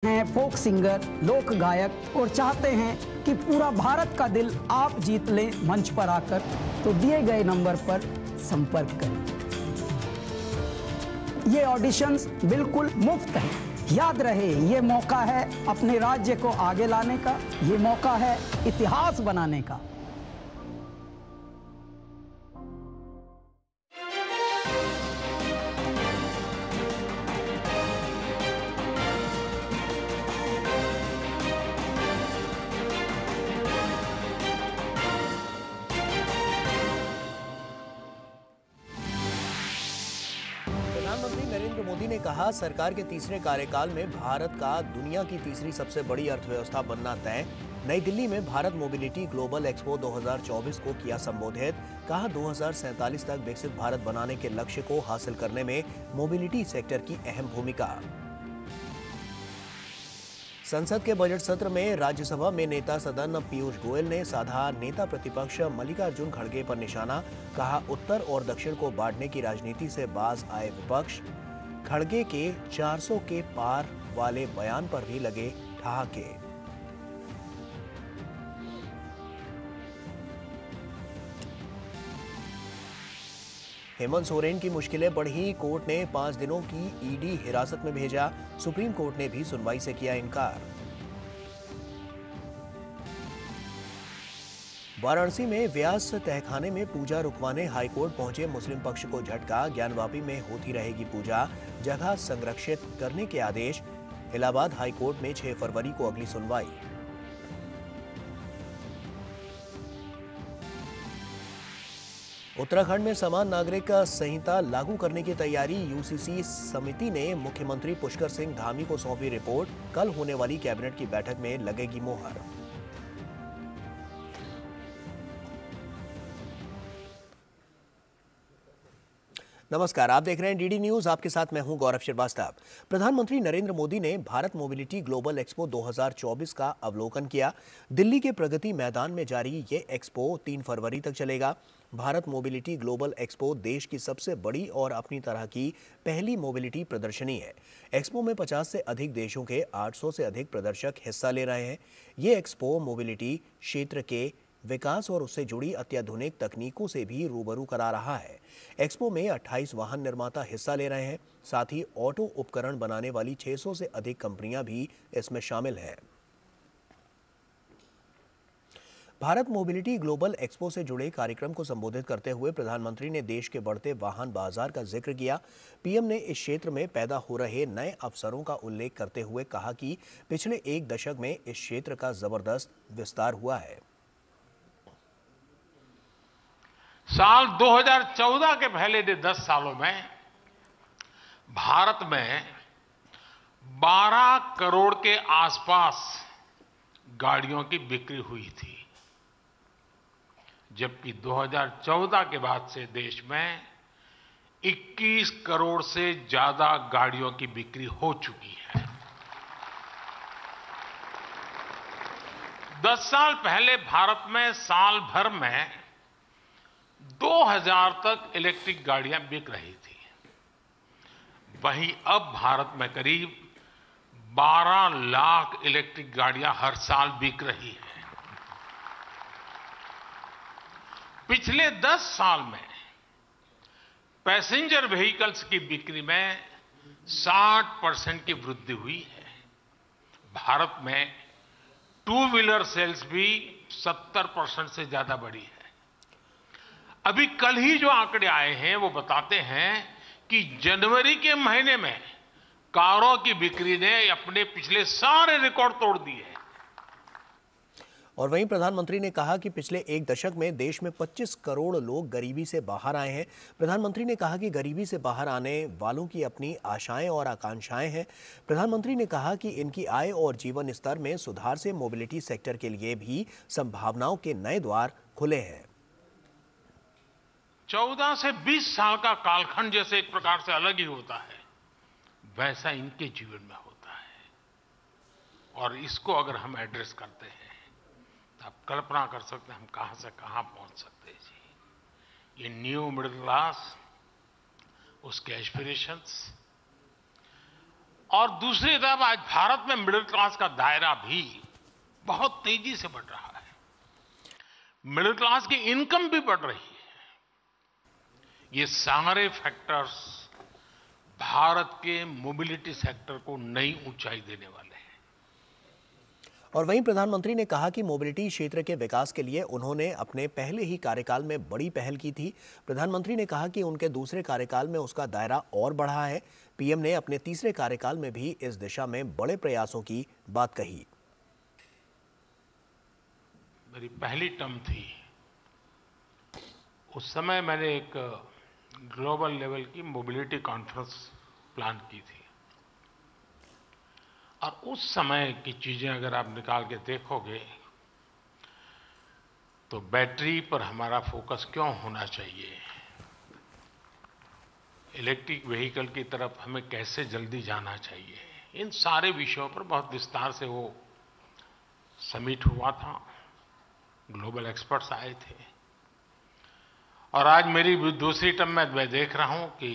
हैं folk singer, लोक गायक और चाहते हैं कि पूरा भारत का दिल आप जीत लें मंच पर आकर, तो दिए गए नंबर पर संपर्क करें। ये ऑडिशंस बिल्कुल मुफ्त हैं। याद रहे, ये मौका है अपने राज्य को आगे लाने का, ये मौका है इतिहास बनाने का। प्रधानमंत्री नरेंद्र मोदी ने कहा, सरकार के तीसरे कार्यकाल में भारत का दुनिया की तीसरी सबसे बड़ी अर्थव्यवस्था बनना तय। नई दिल्ली में भारत मोबिलिटी ग्लोबल एक्सपो 2024 को किया संबोधित। कहा, 2047 तक विकसित भारत बनाने के लक्ष्य को हासिल करने में मोबिलिटी सेक्टर की अहम भूमिका। संसद के बजट सत्र में राज्यसभा में नेता सदन पीयूष गोयल ने साधा नेता प्रतिपक्ष मल्लिकार्जुन खड़गे पर निशाना। कहा, उत्तर और दक्षिण को बांटने की राजनीति से बाज आए विपक्ष। खड़गे के 400 के पार वाले बयान पर भी लगे ठहाके। हेमंत सोरेन की मुश्किलें बढ़ी, कोर्ट ने 5 दिनों की ईडी हिरासत में भेजा। सुप्रीम कोर्ट ने भी सुनवाई से किया इनकार। वाराणसी में व्यास तहखाने में पूजा रुकवाने हाईकोर्ट पहुंचे मुस्लिम पक्ष को झटका। ज्ञानवापी में होती रहेगी पूजा, जगह संरक्षित करने के आदेश। इलाहाबाद हाईकोर्ट में 6 फरवरी को अगली सुनवाई। उत्तराखंड में समान नागरिक संहिता लागू करने की तैयारी। यूसीसी समिति ने मुख्यमंत्री पुष्कर सिंह धामी को सौंपी रिपोर्ट। कल होने वाली कैबिनेट की बैठक में लगेगी मोहर। नमस्कार, आप देख रहे हैं डीडी न्यूज। आपके साथ मैं हूं गौरव श्रीवास्तव। प्रधानमंत्री नरेंद्र मोदी ने भारत मोबिलिटी ग्लोबल एक्सपो 2024 का अवलोकन किया। दिल्ली के प्रगति मैदान में जारी ये एक्सपो 3 फरवरी तक चलेगा। भारत मोबिलिटी ग्लोबल एक्सपो देश की सबसे बड़ी और अपनी तरह की पहली मोबिलिटी प्रदर्शनी है। एक्सपो में 50 से अधिक देशों के 800 से अधिक प्रदर्शक हिस्सा ले रहे हैं। ये एक्सपो मोबिलिटी क्षेत्र के विकास और उससे जुड़ी अत्याधुनिक तकनीकों से भी रूबरू करा रहा है। एक्सपो में 28 वाहन निर्माता हिस्सा ले रहे हैं। साथ ही ऑटो उपकरण बनाने वाली 600 से अधिक कंपनियां भी इसमें शामिल हैं। भारत मोबिलिटी ग्लोबल एक्सपो से जुड़े कार्यक्रम को संबोधित करते हुए प्रधानमंत्री ने देश के बढ़ते वाहन बाजार का जिक्र किया। पीएम ने इस क्षेत्र में पैदा हो रहे नए अवसरों का उल्लेख करते हुए कहा कि पिछले 1 दशक में इस क्षेत्र का जबरदस्त विस्तार हुआ है। साल 2014 के पहले के 10 सालों में भारत में 12 करोड़ के आसपास गाड़ियों की बिक्री हुई थी, जबकि 2014 के बाद से देश में 21 करोड़ से ज्यादा गाड़ियों की बिक्री हो चुकी है। 10 साल पहले भारत में साल भर में 2000 तक इलेक्ट्रिक गाड़ियां बिक रही थी। वहीं अब भारत में करीब 12 लाख इलेक्ट्रिक गाड़ियां हर साल बिक रही हैं। पिछले 10 साल में पैसेंजर व्हीकल्स की बिक्री में 60% की वृद्धि हुई है। भारत में 2 व्हीलर सेल्स भी 70% से ज्यादा बढ़ी है। अभी कल ही जो आंकड़े आए हैं वो बताते हैं कि जनवरी के महीने में कारों की बिक्री ने अपने पिछले सारे रिकॉर्ड तोड़ दिए हैं। और वहीं प्रधानमंत्री ने कहा कि पिछले 1 दशक में देश में 25 करोड़ लोग गरीबी से बाहर आए हैं। प्रधानमंत्री ने कहा कि गरीबी से बाहर आने वालों की अपनी आशाएं और आकांक्षाएं हैं। प्रधानमंत्री ने कहा कि इनकी आय और जीवन स्तर में सुधार से मोबिलिटी सेक्टर के लिए भी संभावनाओं के नए द्वार खुले हैं। 14 से 20 साल का कालखंड जैसे एक प्रकार से अलग ही होता है, वैसा इनके जीवन में होता है। और इसको अगर हम एड्रेस करते हैं तो आप कल्पना कर सकते हैं हम कहां से कहां पहुंच सकते हैं जी। ये न्यू मिडिल क्लास, उसके एस्पिरेशंस, और दूसरी तरफ आज भारत में मिडिल क्लास का दायरा भी बहुत तेजी से बढ़ रहा है। मिडिल क्लास की इनकम भी बढ़ रही है। ये सारे फैक्टर्स भारत के मोबिलिटी सेक्टर को नई ऊंचाई देने वाले हैं। और वहीं प्रधानमंत्री ने कहा कि मोबिलिटी क्षेत्र के विकास के लिए उन्होंने अपने पहले ही कार्यकाल में बड़ी पहल की थी। प्रधानमंत्री ने कहा कि उनके दूसरे कार्यकाल में उसका दायरा और बढ़ा है। पीएम ने अपने तीसरे कार्यकाल में भी इस दिशा में बड़े प्रयासों की बात कही। मेरी पहली टर्म थी, उस समय मैंने एक ग्लोबल लेवल की मोबिलिटी कॉन्फ्रेंस प्लान की थी और उस समय की चीजें अगर आप निकाल के देखोगे तो बैटरी पर हमारा फोकस क्यों होना चाहिए, इलेक्ट्रिक व्हीकल की तरफ हमें कैसे जल्दी जाना चाहिए, इन सारे विषयों पर बहुत विस्तार से वो समिट हुआ था। ग्लोबल एक्सपर्ट्स आए थे और आज मेरी दूसरी टर्म में मैं देख रहा हूं कि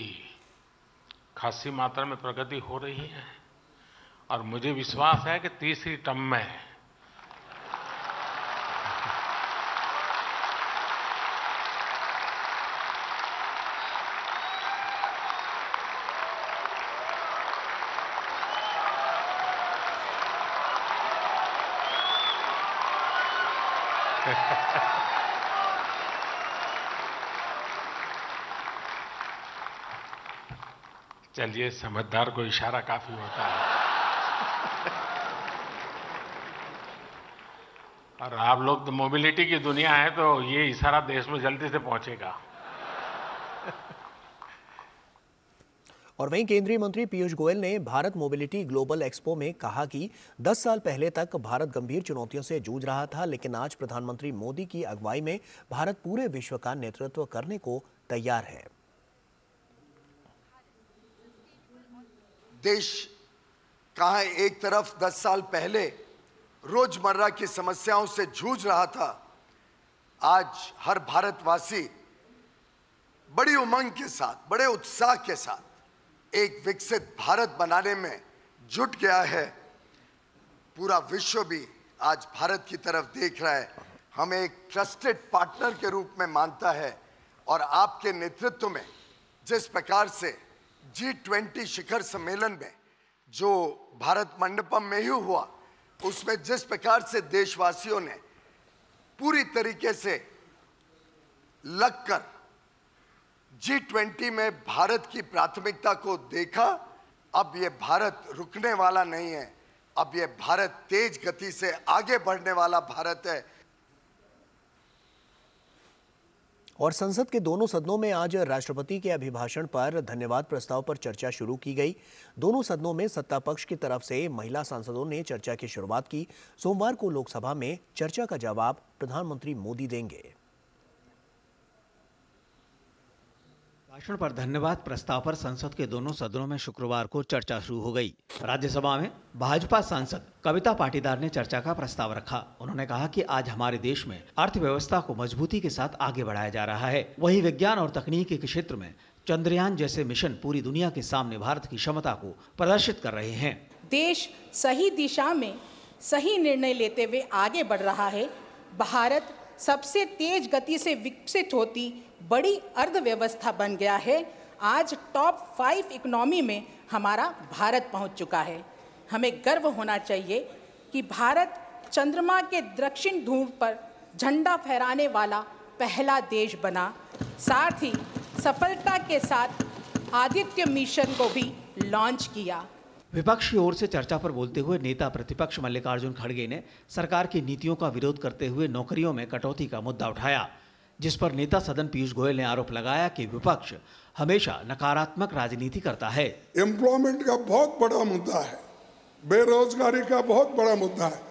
खासी मात्रा में प्रगति हो रही है और मुझे विश्वास है कि तीसरी टर्म में चलिए, समझदार को इशारा काफी होता है। और आप लोग तो मोबिलिटी की दुनिया है तो ये इशारा देश में जल्दी से पहुंचेगा। और वहीं केंद्रीय मंत्री पीयूष गोयल ने भारत मोबिलिटी ग्लोबल एक्सपो में कहा कि 10 साल पहले तक भारत गंभीर चुनौतियों से जूझ रहा था, लेकिन आज प्रधानमंत्री मोदी की अगुवाई में भारत पूरे विश्व का नेतृत्व करने को तैयार है। देश कहाँ एक तरफ 10 साल पहले रोजमर्रा की समस्याओं से जूझ रहा था, आज हर भारतवासी बड़ी उमंग के साथ, बड़े उत्साह के साथ एक विकसित भारत बनाने में जुट गया है। पूरा विश्व भी आज भारत की तरफ देख रहा है, हमें एक ट्रस्टेड पार्टनर के रूप में मानता है। और आपके नेतृत्व में जिस प्रकार से G20 शिखर सम्मेलन में जो भारत मंडपम में ही हुआ, उसमें जिस प्रकार से देशवासियों ने पूरी तरीके से लगकर G20 में भारत की प्राथमिकता को देखा, अब ये भारत रुकने वाला नहीं है, अब ये भारत तेज गति से आगे बढ़ने वाला भारत है। और संसद के दोनों सदनों में आज राष्ट्रपति के अभिभाषण पर धन्यवाद प्रस्ताव पर चर्चा शुरू की गई। दोनों सदनों में सत्ता पक्ष की तरफ से महिला सांसदों ने चर्चा की शुरुआत की। सोमवार को लोकसभा में चर्चा का जवाब प्रधानमंत्री मोदी देंगे। भाषण पर धन्यवाद प्रस्ताव पर संसद के दोनों सदनों में शुक्रवार को चर्चा शुरू हो गई। राज्यसभा में भाजपा सांसद कविता पाटीदार ने चर्चा का प्रस्ताव रखा। उन्होंने कहा कि आज हमारे देश में अर्थव्यवस्था को मजबूती के साथ आगे बढ़ाया जा रहा है। वहीं विज्ञान और तकनीकी के क्षेत्र में चंद्रयान जैसे मिशन पूरी दुनिया के सामने भारत की क्षमता को प्रदर्शित कर रहे हैं। देश सही दिशा में सही निर्णय लेते हुए आगे बढ़ रहा है। भारत सबसे तेज गति से विकसित होती बड़ी अर्थव्यवस्था बन गया है। आज टॉप 5 इकोनॉमी में हमारा भारत पहुंच चुका है। हमें गर्व होना चाहिए कि भारत चंद्रमा के दक्षिण ध्रुव पर झंडा फहराने वाला पहला देश बना। साथ ही सफलता के साथ आदित्य मिशन को भी लॉन्च किया। विपक्ष की ओर से चर्चा पर बोलते हुए नेता प्रतिपक्ष मल्लिकार्जुन खड़गे ने सरकार की नीतियों का विरोध करते हुए नौकरियों में कटौती का मुद्दा उठाया, जिस पर नेता सदन पीयूष गोयल ने आरोप लगाया कि विपक्ष हमेशा नकारात्मक राजनीति करता है। एम्प्लॉयमेंट का बहुत बड़ा मुद्दा है, बेरोजगारी का बहुत बड़ा मुद्दा है,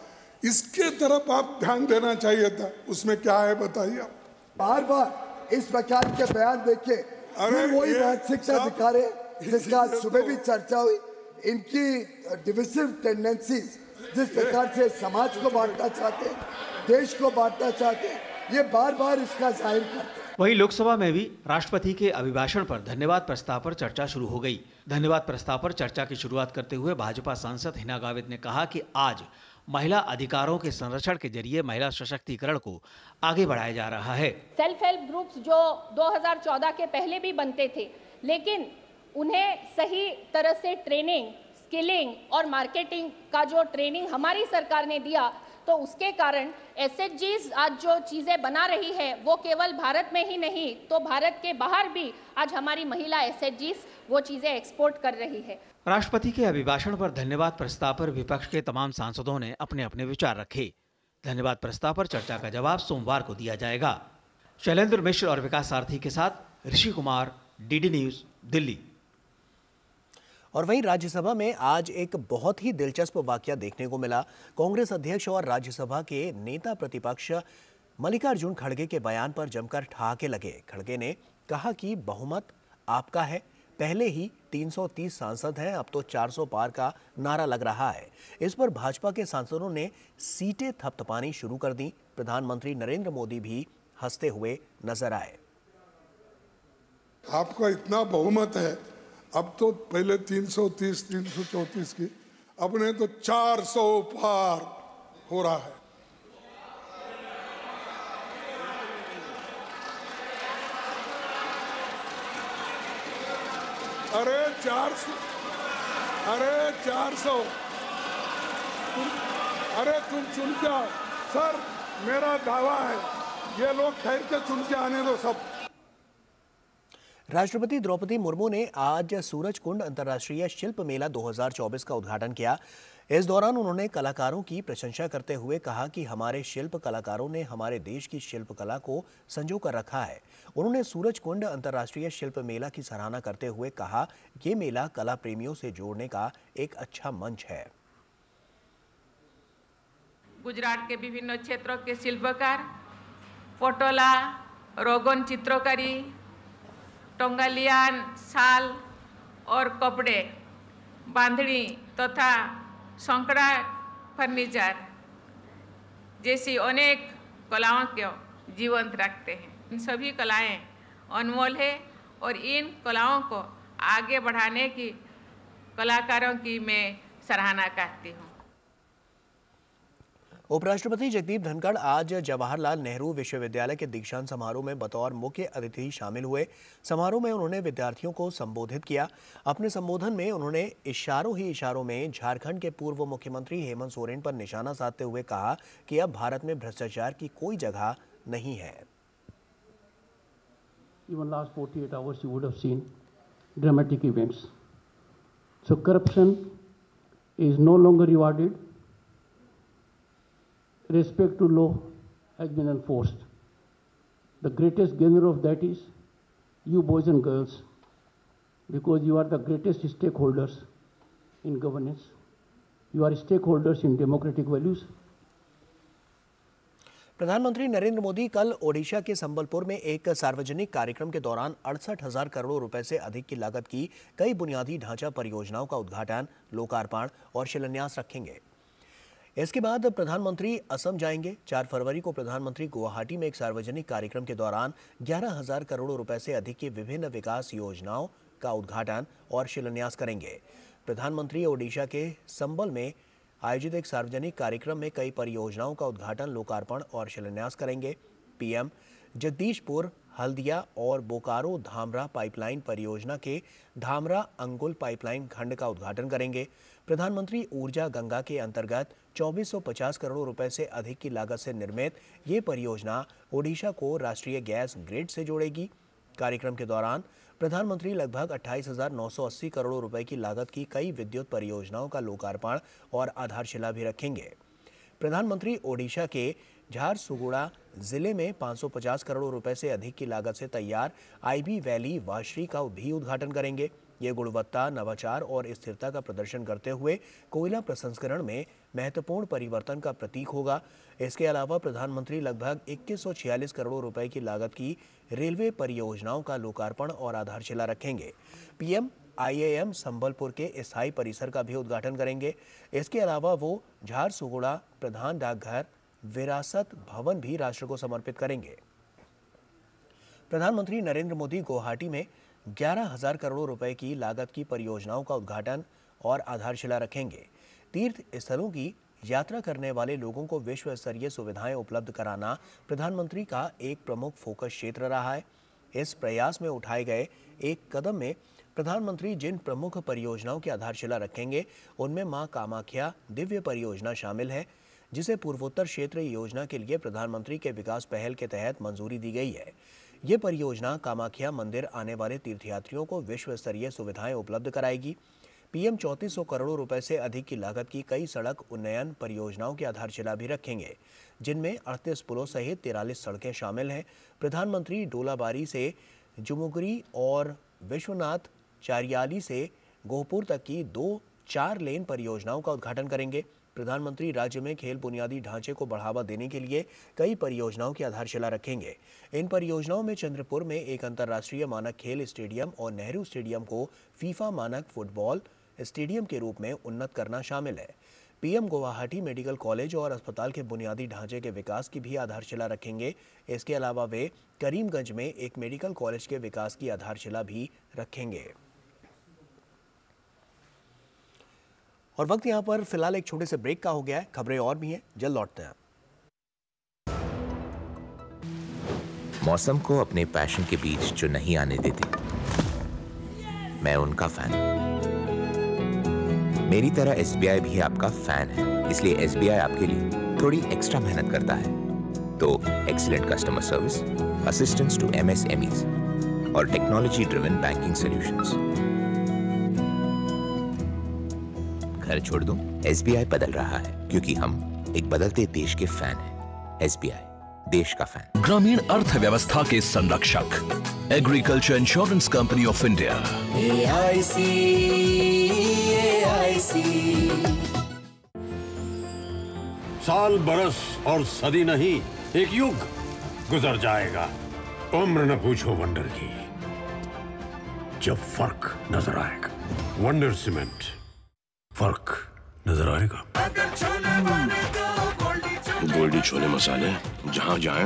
इसके तरफ आप ध्यान देना चाहिए था। उसमें क्या है बताइए आप। बार बार इस प्रकार के बयान देखे वही मानसिकता दिखा रहे जिसका सुबह भी चर्चा हुई। इनकी डिविसिव टेंडेंसीज, जिस प्रकार से समाज को बांटना चाहते हैं, देश को बांटना चाहते हैं, ये बार बार इसका जाहिर करते हैं। वहीं लोकसभा में भी राष्ट्रपति के अभिभाषण पर धन्यवाद प्रस्ताव पर चर्चा शुरू हो गई। धन्यवाद प्रस्ताव पर चर्चा की शुरुआत करते हुए भाजपा सांसद हिना गावित ने कहा कि आज महिला अधिकारों के संरक्षण के जरिए महिला सशक्तिकरण को आगे बढ़ाया जा रहा है। सेल्फ हेल्प ग्रुप्स जो 2014 के पहले भी बनते थे, लेकिन उन्हें सही तरह से ट्रेनिंग, स्किलिंग और मार्केटिंग का जो ट्रेनिंग हमारी सरकार ने दिया, तो उसके कारण एसएचजीज आज जो चीजें बना रही है वो केवल भारत में ही नहीं तो भारत के बाहर भी आज हमारी महिला एसएचजीज वो चीजें एक्सपोर्ट कर रही है। राष्ट्रपति के अभिभाषण पर धन्यवाद प्रस्ताव पर विपक्ष के तमाम सांसदों ने अपने अपने विचार रखे। धन्यवाद प्रस्ताव पर चर्चा का जवाब सोमवार को दिया जाएगा। शैलेंद्र मिश्र और विकास सारथी के साथ ऋषि कुमार, डीडी न्यूज, दिल्ली। और वहीं राज्यसभा में आज एक बहुत ही दिलचस्प वाकया देखने को मिला। कांग्रेस अध्यक्ष और राज्यसभा के नेता प्रतिपक्ष मल्लिकार्जुन खड़गे के बयान पर जमकर ठहाके लगे। खड़गे ने कहा कि बहुमत आपका है, पहले ही 330 सांसद हैं, अब तो 400 पार का नारा लग रहा है। इस पर भाजपा के सांसदों ने सीटें थपथपानी शुरू कर दी। प्रधानमंत्री नरेंद्र मोदी भी हंसते हुए नजर आए। आपका इतना बहुमत है, अब तो पहले 330, 334 की, अब ने तो 400 पार हो रहा है। अरे 400, अरे तुम चुन जाओ सर, मेरा दावा है, ये लोग ठहर के चुन के आने दो सब। राष्ट्रपति द्रौपदी मुर्मू ने आज सूरजकुंड अंतर्राष्ट्रीय शिल्प मेला 2024 का उद्घाटन किया। इस दौरान उन्होंने कलाकारों की प्रशंसा करते हुए कहा कि हमारे शिल्प कलाकारों ने हमारे देश की शिल्प कला को संजो कर रखा है। उन्होंने सूरजकुंड अंतर्राष्ट्रीय शिल्प मेला की सराहना करते हुए कहा, ये मेला कला प्रेमियों से जोड़ने का एक अच्छा मंच है। गुजरात के विभिन्न क्षेत्रों के शिल्पकार फोटोला, रोगन चित्रकारी, टोंगालियान, शाल और कपड़े, बांधनी तथा संकड़ा फर्नीचर जैसी अनेक कलाओं को जीवंत रखते हैं। इन सभी कलाएं अनमोल है और इन कलाओं को आगे बढ़ाने की कलाकारों की मैं सराहना करती हूँ। उपराष्ट्रपति जगदीप धनखड़ आज जवाहरलाल नेहरू विश्वविद्यालय के दीक्षांत समारोह में बतौर मुख्य अतिथि शामिल हुए। समारोह में उन्होंने विद्यार्थियों को संबोधित किया। अपने संबोधन में उन्होंने इशारों में झारखंड के पूर्व मुख्यमंत्री हेमंत सोरेन पर निशाना साधते हुए कहा कि अब भारत में भ्रष्टाचार की कोई जगह नहीं है। Even last 48 hours you would have seen dramatic events. So corruption is no longer rewarded. Respect to law has been enforced. The greatest gainer of that is you boys and girls, because you are the greatest stakeholders in governance. You are stakeholders in democratic values. प्रधानमंत्री नरेंद्र मोदी कल ओडिशा के संबलपुर में एक सार्वजनिक कार्यक्रम के दौरान 68,000 करोड़ रुपए से अधिक की लागत की कई बुनियादी ढांचा परियोजनाओं का उद्घाटन, लोकार्पण और शिलान्यास रखेंगे। इसके बाद प्रधानमंत्री असम जाएंगे। 4 फरवरी को प्रधानमंत्री गुवाहाटी में एक सार्वजनिक कार्यक्रम के दौरान 11,000 करोड़ रुपए से अधिक की विभिन्न विकास योजनाओं का उद्घाटन और शिलान्यास करेंगे। प्रधानमंत्री ओडिशा के संबल में आयोजित एक सार्वजनिक कार्यक्रम में कई परियोजनाओं का उद्घाटन, लोकार्पण और शिलान्यास करेंगे। पीएम जगदीशपुर, हल्दिया और बोकारो धामरा पाइपलाइन परियोजना के धामरा अंगुल पाइपलाइन खंड का उद्घाटन करेंगे। प्रधानमंत्री ऊर्जा गंगा के अंतर्गत 2450 करोड़ रुपए से अधिक की लागत से निर्मित ये परियोजना ओडिशा को राष्ट्रीय गैस ग्रिड से जोड़ेगी। कार्यक्रम के दौरान प्रधानमंत्री लगभग 28,980 करोड़ रुपए की लागत की कई विद्युत परियोजनाओं का लोकार्पण और आधारशिला भी रखेंगे। प्रधानमंत्री ओडिशा के झारसुगुड़ा जिले में 550 करोड़ रुपए से अधिक की लागत से तैयार आईबी वैली वाशरी का भी उद्घाटन करेंगे। ये गुणवत्ता, नवाचार और स्थिरता का प्रदर्शन करते हुए कोयला प्रसंस्करण में महत्वपूर्ण परिवर्तन का प्रतीक होगा। इसके अलावा प्रधानमंत्री लगभग 2146 करोड़ रुपए की लागत की रेलवे परियोजनाओं का लोकार्पण और आधारशिला रखेंगे। पीएम आईआईएम संबलपुर के स्थायी परिसर का भी उद्घाटन करेंगे। इसके अलावा वो झारसुगुड़ा प्रधान डाकघर विरासत भवन भी राष्ट्र को समर्पित करेंगे। प्रधानमंत्री नरेंद्र मोदी गुवाहाटी में 11,000 करोड़ रुपए की लागत की परियोजनाओं का उद्घाटन और आधारशिला रखेंगे। तीर्थ स्थलों की यात्रा करने वाले लोगों को विश्व स्तरीय सुविधाएं उपलब्ध कराना प्रधानमंत्री का एक प्रमुख फोकस क्षेत्र रहा है। इस प्रयास में उठाए गए एक कदम में प्रधानमंत्री जिन प्रमुख परियोजनाओं की आधारशिला रखेंगे उनमें मां कामाख्या दिव्य परियोजना शामिल है, जिसे पूर्वोत्तर क्षेत्र योजना के लिए प्रधानमंत्री के विकास पहल के तहत मंजूरी दी गई है। ये परियोजना कामाख्या मंदिर आने वाले तीर्थयात्रियों को विश्व स्तरीय सुविधाएं उपलब्ध कराएगी। पीएम 3400 करोड़ रुपए से अधिक की लागत की कई सड़क उन्नयन परियोजनाओं की आधारशिला भी रखेंगे, जिनमें 38 पुलों सहित 43 सड़कें शामिल हैं। प्रधानमंत्री डोलाबारी से जुमुगरी और विश्वनाथ चारियाली से गोहपुर तक की 2 4 लेन परियोजनाओं का उद्घाटन करेंगे। प्रधानमंत्री राज्य में खेल बुनियादी ढांचे को बढ़ावा देने के लिए कई परियोजनाओं की आधारशिला रखेंगे। इन परियोजनाओं में चंद्रपुर में एक अंतर्राष्ट्रीय मानक खेल स्टेडियम और नेहरू स्टेडियम को फीफा मानक फुटबॉल स्टेडियम के रूप में उन्नत करना शामिल है। पीएम गुवाहाटी मेडिकल कॉलेज और अस्पताल के बुनियादी ढांचे के विकास की भी आधारशिला रखेंगे। इसके अलावा वे करीमगंज में एक मेडिकल कॉलेज के विकास की आधारशिला भी रखेंगे। और वक्त यहाँ पर फिलहाल एक छोटे से ब्रेक का हो गया है। खबरें और भी हैं, जल्द लौटते हैं। मौसम को अपने पैशन के बीच जो नहीं आने देते, मैं उनका फैन हूं। मेरी तरह एसबीआई भी आपका फैन है, इसलिए एसबीआई आपके लिए थोड़ी एक्स्ट्रा मेहनत करता है। तो excellent customer service, assistance to MSMEs और टेक्नोलॉजी ड्रिवन बैंकिंग सॉल्यूशंस। घर छोड़ दूं, एसबीआई बदल रहा है क्योंकि हम एक बदलते देश के फैन हैं। एसबीआई, देश का फैन। ग्रामीण अर्थव्यवस्था के संरक्षक, Agriculture Insurance Company of India. AIC। साल बरस और सदी नहीं, एक युग गुजर जाएगा। उम्र न पूछो वंडर की, जब फर्क नजर आएगा। वंडर सीमेंट, फर्क नजर आएगा। गोल्डी छोले मसाले, जहाँ जाए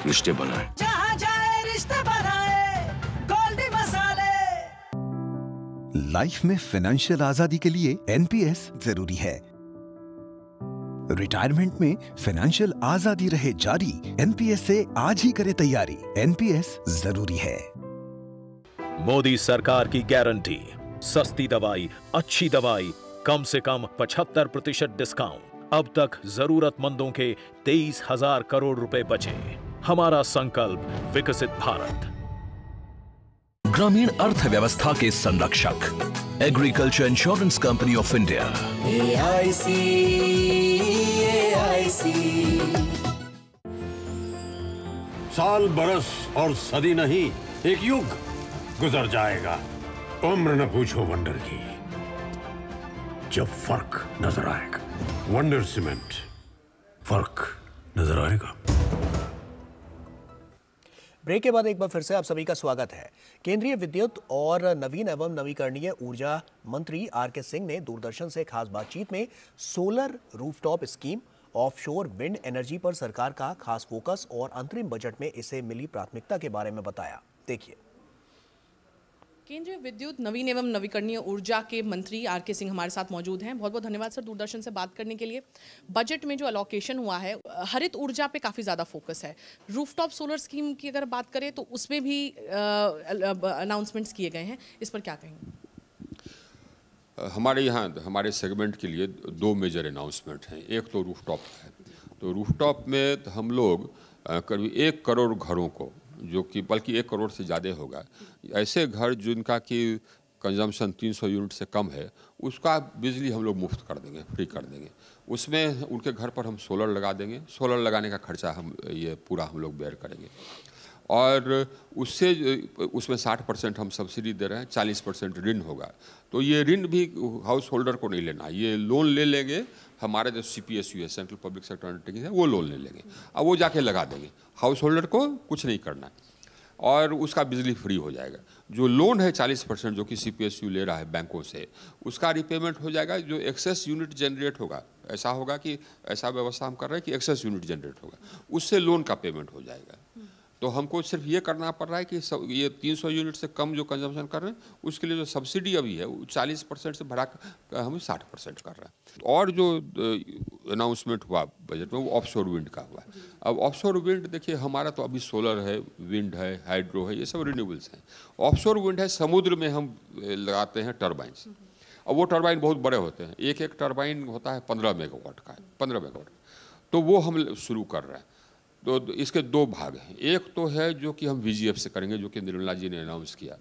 रिश्ते बनाए, जहाँ जाए रिश्ते बनाए, गोल्डी मसाले। लाइफ में फाइनेंशियल आजादी के लिए एनपीएस जरूरी है। रिटायरमेंट में फाइनेंशियल आजादी रहे जारी, एनपीएस से आज ही करे तैयारी। एनपीएस जरूरी है। मोदी सरकार की गारंटी, सस्ती दवाई, अच्छी दवाई, कम से कम 75% डिस्काउंट। अब तक जरूरतमंदों के 23,000 करोड़ रुपए बचे। हमारा संकल्प, विकसित भारत। ग्रामीण अर्थव्यवस्था के संरक्षक, Agriculture Insurance Company of India. AIC। साल बरस और सदी नहीं, एक युग गुजर जाएगा। उम्र न पूछो वंडर की, जब फर्क नजर आएगा। वंडर सीमेंट, फर्क नजर आएगा। ब्रेक के बाद एक बार फिर से आप सभी का स्वागत है। केंद्रीय विद्युत और नवीन एवं नवीकरणीय ऊर्जा मंत्री आर.के. सिंह ने दूरदर्शन से खास बातचीत में solar rooftop scheme, offshore wind energy पर सरकार का खास फोकस और अंतरिम बजट में इसे मिली प्राथमिकता के बारे में बताया। देखिए। केंद्रीय विद्युत नवीन एवं नवीकरणीय ऊर्जा के मंत्री आर.के. सिंह हमारे साथ मौजूद हैं। बहुत बहुत धन्यवाद सर दूरदर्शन से बात करने के लिए। बजट में जो अलोकेशन हुआ है, हरित ऊर्जा पे काफ़ी ज़्यादा फोकस है। रूफटॉप सोलर स्कीम की अगर बात करें तो उसमें भी अनाउंसमेंट्स किए गए हैं, इस पर क्या कहेंगे? हमारे यहाँ हमारे सेगमेंट के लिए 2 मेजर अनाउंसमेंट हैं। एक तो रूफटॉप है, तो रूफटॉप में हम लोग करीब 1 करोड़ घरों को, जो कि बल्कि 1 करोड़ से ज़्यादा होगा, ऐसे घर जिनका कि कंजम्पशन 300 यूनिट से कम है, उसका बिजली हम लोग मुफ्त कर देंगे, फ्री कर देंगे। उसमें उनके घर पर हम सोलर लगा देंगे। सोलर लगाने का खर्चा ये पूरा हम लोग बेयर करेंगे। और उसमें 60% हम सब्सिडी दे रहे हैं, 40% ऋण होगा। तो ये ऋण भी हाउस होल्डर को नहीं लेना, ये लोन ले लेंगे। हमारे जो CPSU है, सेंट्रल पब्लिक सेक्टर अंडरटेकिंग है, वो लोन ले लेंगे, अब वो जाके लगा देंगे। हाउस होल्डर को कुछ नहीं करना है और उसका बिजली फ्री हो जाएगा। जो लोन है 40% जो कि CPSU ले रहा है बैंकों से, उसका रिपेमेंट हो जाएगा। जो एक्सेस यूनिट जनरेट होगा, ऐसा होगा कि ऐसा व्यवस्था हम कर रहे हैं कि एक्सेस यूनिट जनरेट होगा, उससे लोन का पेमेंट हो जाएगा। तो हमको सिर्फ ये करना पड़ रहा है कि ये 300 यूनिट से कम जो कंजम्पशन कर रहे हैं उसके लिए जो सब्सिडी अभी है वो 40% से बढ़ा कर हमें 60% कर रहा है। और जो अनाउंसमेंट हुआ बजट में वो ऑफशोर विंड का हुआ है। अब ऑफशोर विंड देखिए, हमारा तो अभी सोलर है, विंड है, हाइड्रो है, ये सब रिन्यूएबल्स हैं। ऑफशोर विंड है, समुद्र में हम लगाते हैं टर्बाइन्स। अब वो टर्बाइन बहुत बड़े होते हैं, एक टर्बाइन होता है 15 मेगावाट का, 15 मेगावाट, तो वो हम शुरू कर रहे हैं। तो इसके दो भाग हैं। एक तो है जो कि हम VGF से करेंगे, जो कि निर्मला जी ने अनाउंस किया।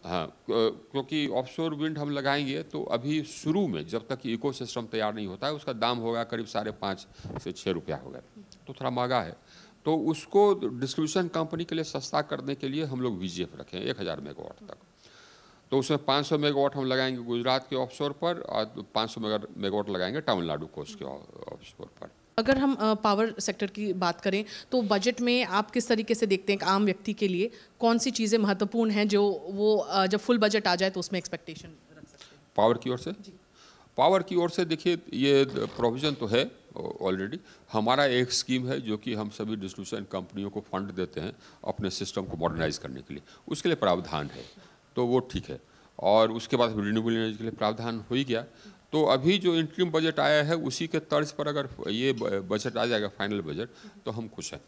हाँ, क्योंकि ऑफशोर विंड हम लगाएंगे तो अभी शुरू में जब तक इकोसिस्टम तैयार नहीं होता है उसका दाम होगा करीब 5.5 से 6 रुपया होगा, तो थोड़ा महंगा है। तो उसको डिस्ट्रीब्यूशन कंपनी के लिए सस्ता करने के लिए हम लोग VGF रखें 1000 मेगावाट तक। तो उसमें 500 मेगावाट हम लगाएंगे गुजरात के ऑफशोर पर और 500 मेगावाट लगाएंगे तमिलनाडु कोस्ट के ऑफशोर पर। अगर हम पावर सेक्टर की बात करें तो बजट में आप किस तरीके से देखते हैं कि आम व्यक्ति के लिए कौन सी चीज़ें महत्वपूर्ण हैं जो वो जब फुल बजट आ जाए तो उसमें एक्सपेक्टेशन रख सकते हैं? पावर की ओर से पावर की ओर से देखिए, ये प्रोविज़न तो है ऑलरेडी। हमारा एक स्कीम है जो कि हम सभी डिस्ट्रीब्यूशन कंपनियों को फंड देते हैं अपने सिस्टम को मॉडर्नाइज करने के लिए, उसके लिए प्रावधान है, तो वो ठीक है। और उसके बाद रिन्यूएबल एनर्जी के लिए प्रावधान हो ही गया। तो अभी जो इंटरिम बजट आया है उसी के तर्ज पर अगर ये बजट आ जाएगा फाइनल बजट, तो हम खुश हैं।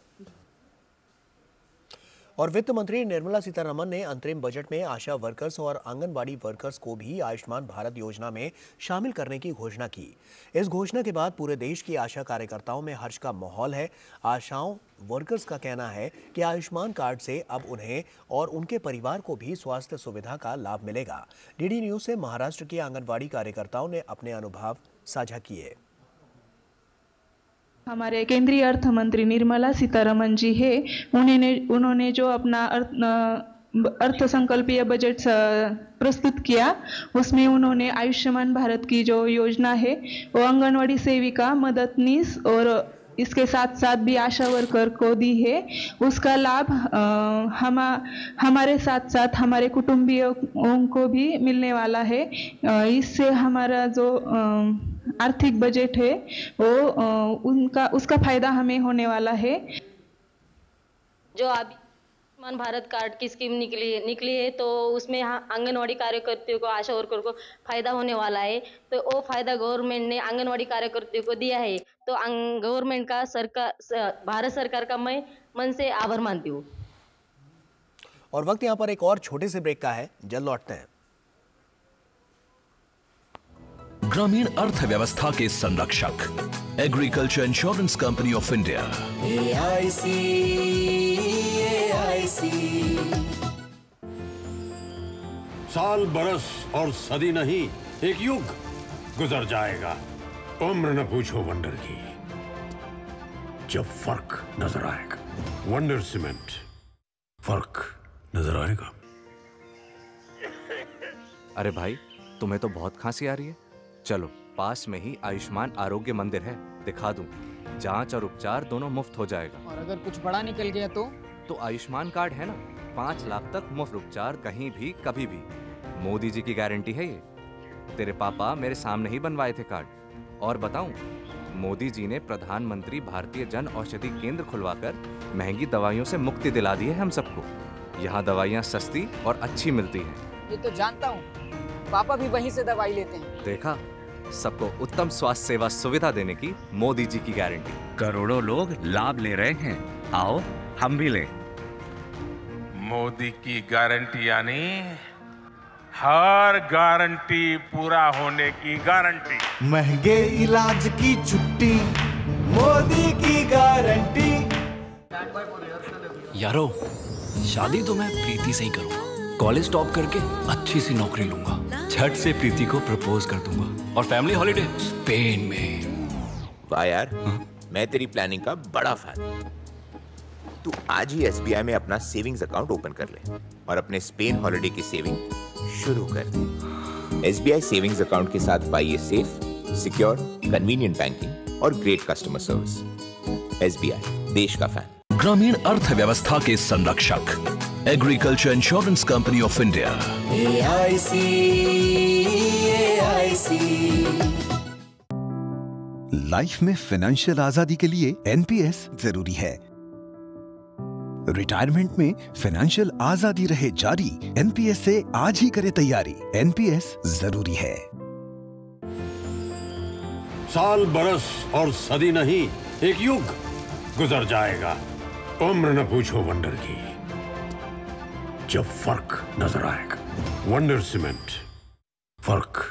और वित्त मंत्री निर्मला सीतारमण ने अंतरिम बजट में आशा वर्कर्स और आंगनबाड़ी वर्कर्स को भी आयुष्मान भारत योजना में शामिल करने की घोषणा की। इस घोषणा के बाद पूरे देश की आशा कार्यकर्ताओं में हर्ष का माहौल है। आशाओं वर्कर्स का कहना है कि आयुष्मान कार्ड से अब उन्हें और उनके परिवार को भी स्वास्थ्य सुविधा का लाभ मिलेगा। डीडी न्यूज से महाराष्ट्र के आंगनबाड़ी कार्यकर्ताओं ने अपने अनुभव साझा किए। हमारे केंद्रीय अर्थ मंत्री निर्मला सीतारमण जी है, उन्होंने जो अपना अर्थ संकल्पीय बजट प्रस्तुत किया उसमें उन्होंने आयुष्मान भारत की जो योजना है वो आंगनवाड़ी सेविका, मददनीश और इसके साथ साथ भी आशा वर्कर को दी है। उसका लाभ हमारे साथ साथ हमारे कुटुंबियों को भी मिलने वाला है। इससे हमारा जो आर्थिक बजट है वो उसका फायदा हमें होने वाला है। जो अभी आयुष्मान भारत कार्ड की स्कीम निकली है तो उसमें आंगनवाड़ी कार्यकर्तियों को, आशा वर्कर को फायदा होने वाला है। तो वो फायदा गवर्नमेंट ने आंगनवाड़ी कार्यकर्तियों को दिया है। तो गवर्नमेंट का भारत सरकार का मैं मन से आभार मानती हूँ। और वक्त यहाँ पर एक और छोटे से ब्रेक का है, जल्द लौटते हैं। ग्रामीण अर्थव्यवस्था के संरक्षक Agriculture Insurance Company of India. साल बरस और सदी नहीं, एक युग गुजर जाएगा। उम्र न पूछो वंडर की, जब फर्क नजर आएगा। वंडर सीमेंट, फर्क नजर आएगा। अरे भाई, तुम्हें तो बहुत खांसी आ रही है। चलो, पास में ही आयुष्मान आरोग्य मंदिर है, दिखा दूं। जांच और उपचार दोनों मुफ्त हो जाएगा। और अगर कुछ बड़ा निकल गया तो आयुष्मान कार्ड है ना, 5 लाख तक मुफ्त उपचार कहीं भी कभी भी। मोदी जी की गारंटी है ये। तेरे पापा मेरे सामने ही बनवाए थे कार्ड। और बताऊं, मोदी जी ने प्रधानमंत्री भारतीय जन औषधि केंद्र खुलवाकर महंगी दवाइयों से मुक्ति दिला दी है हम सबको। यहाँ दवाइयाँ सस्ती और अच्छी मिलती हैं। ये तो जानता हूँ, पापा भी वहीं से दवाई लेते हैं। देखा, सबको उत्तम स्वास्थ्य सेवा सुविधा देने की मोदी जी की गारंटी। करोड़ों लोग लाभ ले रहे हैं, आओ हम भी लें। मोदी की गारंटी यानी हर गारंटी पूरा होने की गारंटी। महंगे इलाज की छुट्टी, मोदी की गारंटी। यारो, शादी तो मैं प्रीति से ही करूंगा। कॉलेज टॉप करके अच्छी सी नौकरी लूंगा, झट से प्रीति को प्रपोज कर दूंगा और फैमिली हॉलिडे स्पेन में। वाह यार, मैं तेरी प्लानिंग का बड़ा फैन हूं। तू आज ही SBI में अपना सेविंग्स अकाउंट ओपन कर ले और अपने स्पेन हॉलिडे की सेविंग शुरू कर दे। SBI सेविंग्स अकाउंट के साथ पाइए सेफ, सिक्योर, कन्वीनियंट बैंकिंग और ग्रेट कस्टमर सर्विस। SBI, देश का फैन। ग्रामीण अर्थव्यवस्था के संरक्षक Agriculture Insurance Company of India. Life में फाइनेंशियल आजादी के लिए NPS जरूरी है। रिटायरमेंट में फाइनेंशियल आजादी रहे जारी, एनपीएस से आज ही करे तैयारी। एनपीएस जरूरी है। साल बरस और सदी नहीं, एक युग गुजर जाएगा। उम्र न पूछो वंडर की, जब फर्क नजर आएगा। वंडर सीमेंट, फर्क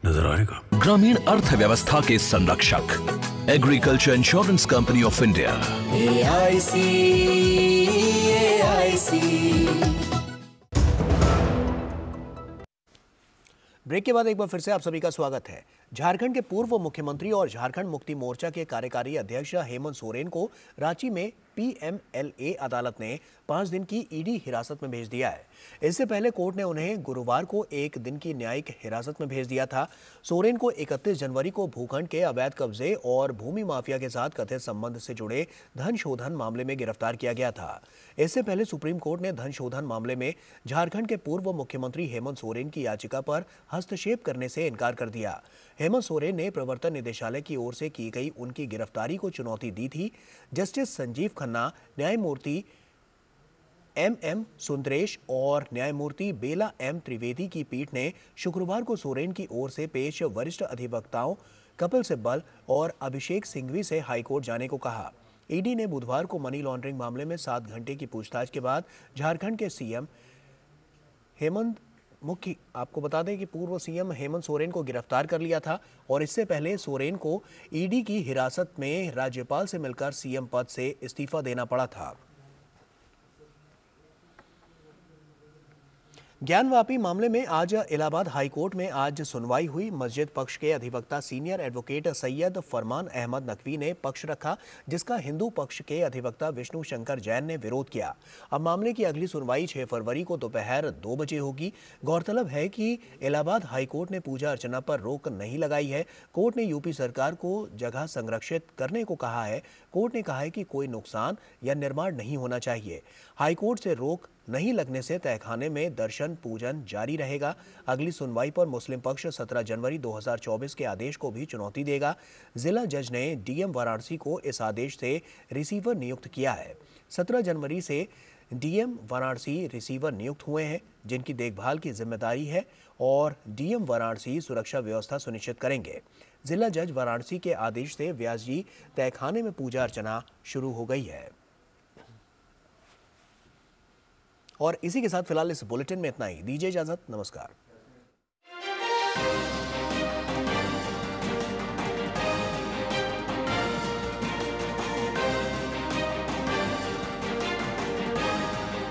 नजर आएगा। ग्रामीण अर्थव्यवस्था के संरक्षक Agriculture Insurance Company of India. AIC break के बाद एक बार फिर से आप सभी का स्वागत है। झारखंड के पूर्व मुख्यमंत्री और झारखंड मुक्ति मोर्चा के कार्यकारी अध्यक्ष हेमंत सोरेन को रांची में PMLA अदालत ने 5 दिन की ईडी हिरासत में भेज दिया है। इससे पहले कोर्ट ने उन्हें गुरुवार को 1 दिन की न्यायिक हिरासत में भेज दिया था। सोरेन को 31 जनवरी को भूखंड के अवैध कब्जे और भूमि माफिया के साथ कथित संबंध से जुड़े धन शोधन मामले में गिरफ्तार किया गया था। इससे पहले सुप्रीम कोर्ट ने धन शोधन मामले में झारखंड के पूर्व मुख्यमंत्री हेमंत सोरेन की याचिका पर हस्तक्षेप करने से इनकार कर दिया। हेमंत सोरेन ने प्रवर्तन निदेशालय की ओर से की गई उनकी गिरफ्तारी को चुनौती दी थी। जस्टिस संजीव खन्ना, न्यायमूर्ति MM सुंदरेश और न्यायमूर्ति बेला M त्रिवेदी की पीठ ने शुक्रवार को सोरेन की ओर से पेश वरिष्ठ अधिवक्ताओं कपिल सिब्बल और अभिषेक सिंघवी से हाईकोर्ट जाने को कहा। ईडी ने बुधवार को मनी लॉन्ड्रिंग मामले में 7 घंटे की पूछताछ के बाद झारखंड के सीएम आपको बता दें कि पूर्व सीएम हेमंत सोरेन को गिरफ्तार कर लिया था और इससे पहले सोरेन को ईडी की हिरासत में राज्यपाल से मिलकर सीएम पद से इस्तीफा देना पड़ा था। ज्ञानवापी मामले में आज इलाहाबाद हाईकोर्ट में आज सुनवाई हुई। मस्जिद पक्ष के अधिवक्ता सीनियर एडवोकेट सैयद फरमान अहमद नकवी ने पक्ष रखा, जिसका हिंदू पक्ष के अधिवक्ता विष्णु शंकर जैन ने विरोध किया। अब मामले की अगली सुनवाई 6 फरवरी को दोपहर 2 बजे होगी। गौरतलब है कि इलाहाबाद हाईकोर्ट ने पूजा अर्चना पर रोक नहीं लगाई है। कोर्ट ने यूपी सरकार को जगह संरक्षित करने को कहा है। कोर्ट ने कहा है कि कोई नुकसान या निर्माण नहीं होना चाहिए। हाईकोर्ट से रोक नहीं लगने से तहखाने में दर्शन पूजन जारी रहेगा। अगली सुनवाई पर मुस्लिम पक्ष 17 जनवरी 2024 के आदेश को भी चुनौती देगा। जिला जज ने डीएम वाराणसी को इस आदेश से रिसीवर नियुक्त किया है। 17 जनवरी से डीएम वाराणसी रिसीवर नियुक्त हुए हैं, जिनकी देखभाल की जिम्मेदारी है और डीएम वाराणसी सुरक्षा व्यवस्था सुनिश्चित करेंगे। जिला जज वाराणसी के आदेश से व्यास जी तहखाने में पूजा अर्चना शुरू हो गई है। और इसी के साथ फिलहाल इस बुलेटिन में इतना ही। दीजिए इजाजत, नमस्कार।